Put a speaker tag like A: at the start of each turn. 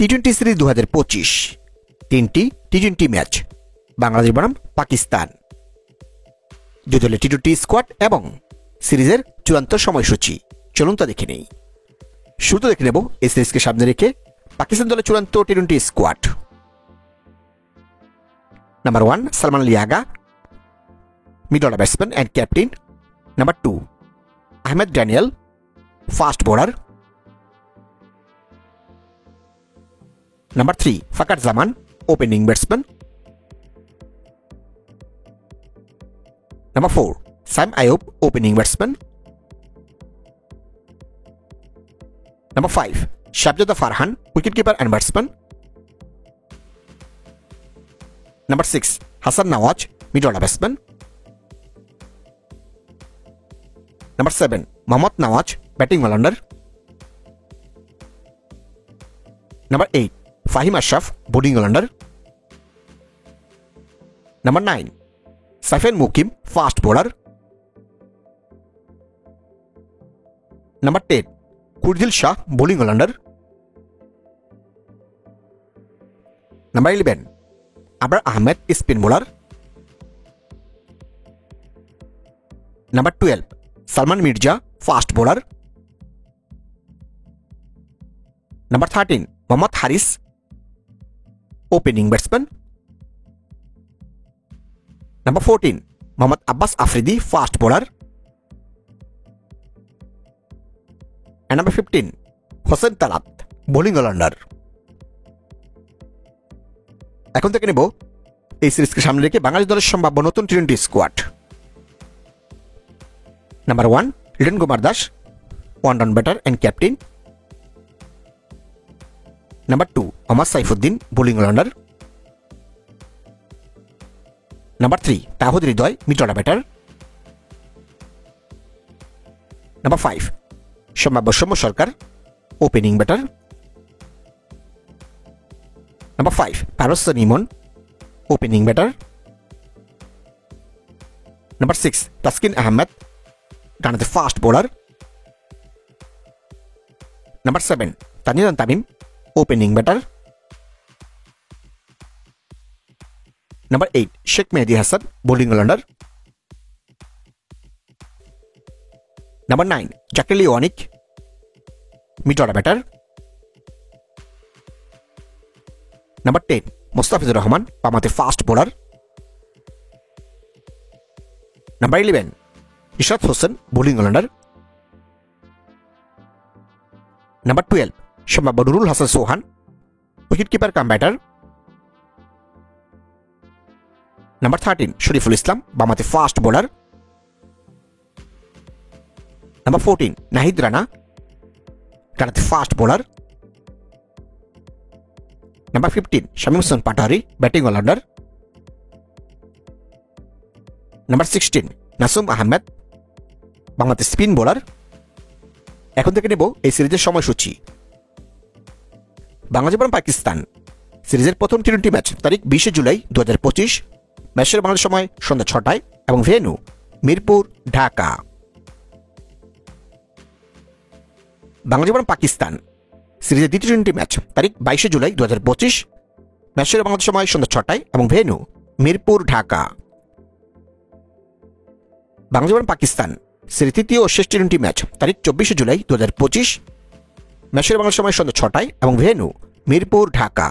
A: টি-20 series 2025 তিনটি টি-20 match Bangladesh বনাম পাকিস্তান। দুই দলের টি-20 স্কোয়াড এবং সিরিজের চূড়ান্ত সময়সূচি চলুন তা দেখে নেই। শুরুতে দেখে নেব এই সিরিজকে সামনে রেখে পাকিস্তান দলের চূড়ান্ত টি-20 squad. Number 1 Salman Ali Agha, middle order batsman and captain. Number 2 Ahmed Daniyal, fast bowler. Number 3 Fakhar Zaman, opening batsman. Number 4 Saim Ayub, opening batsman. Number 5 Sahibzada Farhan, wicket keeper and batsman. Number 6 Hasan Nawaz, middle order batsman. Number 7 Mohammad Nawaz, batting all rounder. Number 8 Faheem Ashraf, bowling all rounder. Number 9 Sufiyan Muqeem, fast bowler. Number 10 কুরদিল Shah, bowling all rounder. Number 11 Abrar Ahmed, spin bowler. Number 12 Salman Mirza, fast bowler. Number 13 Mohammad Haris, opening batsman. Number 14 Mohammad Abbas Afridi, fast bowler. Number 15 Hussain Talat, bowling all rounder. এখন থেকে নেব এই সিরিজকে সামনে রেখে বাংলাদেশ দলের সম্ভাব্য নতুন টি-20 squad. Number 1 Litton Kumar Das, one down batter and captain. Number 2 Mohammad Saifuddin, bowling all rounder. Number 3 Towhid Hridoy, middle order batter. Number 5 সম্ভাব্য Soumya Sarkar, opening batter. Number 5 Parvez Emon, opening batter. Number 6 Taskin Ahmed, ডানহাতে fast bowler. Number 7 Tanzid Tamim, opening batter. Number 8 Sheikh Mehedi Hasan, bowling all rounder. Number 9 Jaker Ali Anik, middle order batter. Number 10 Mustafizur Rahman, বামহাতে fast bowler. Number 11 Ishrat Hossain, bowling all rounder. Number 12 সম্ভাব্য Nurul Hasan Sohan, wicket keeper cum batter. Number 13 Shoriful Islam, বামহাতে fast bowler. Number 14 Nahid Rana, ডানহাতে fast bowler. Number 15 Shamim Hossain Patwari, batting all rounder. Number 16 Nasum Ahmed, Bangladesh spin bowler. এখন থেকে নেব এই সিরিজের সময়সূচি। বাংলাদেশ বনাম পাকিস্তান সিরিজের প্রথম টি-20 ম্যাচ তারিখ 20 জুলাই 2025, ম্যাচের বাংলাদেশ সময় সন্ধ্যা 6টায় এবং ভেন্যু মিরপুর, ঢাকা। বাংলাদেশ বনাম পাকিস্তান সিরিজের দ্বিতীয় টি-20 ম্যাচ তারিখ 22 জুলাই 2025, ম্যাচের বাংলাদেশ সময় সন্ধ্যা 6টায় এবং ভেন্যু মিরপুর, ঢাকা। বাংলাদেশ বনাম পাকিস্তান সিরিজ তৃতীয় ও শেষ টি-20 ম্যাচ তারিখ 24 জুলাই 2025, ম্যাচের বাংলাদেশ সময় সন্ধ্যা 6টায় এবং ভেন্যু মিরপুর, ঢাকা।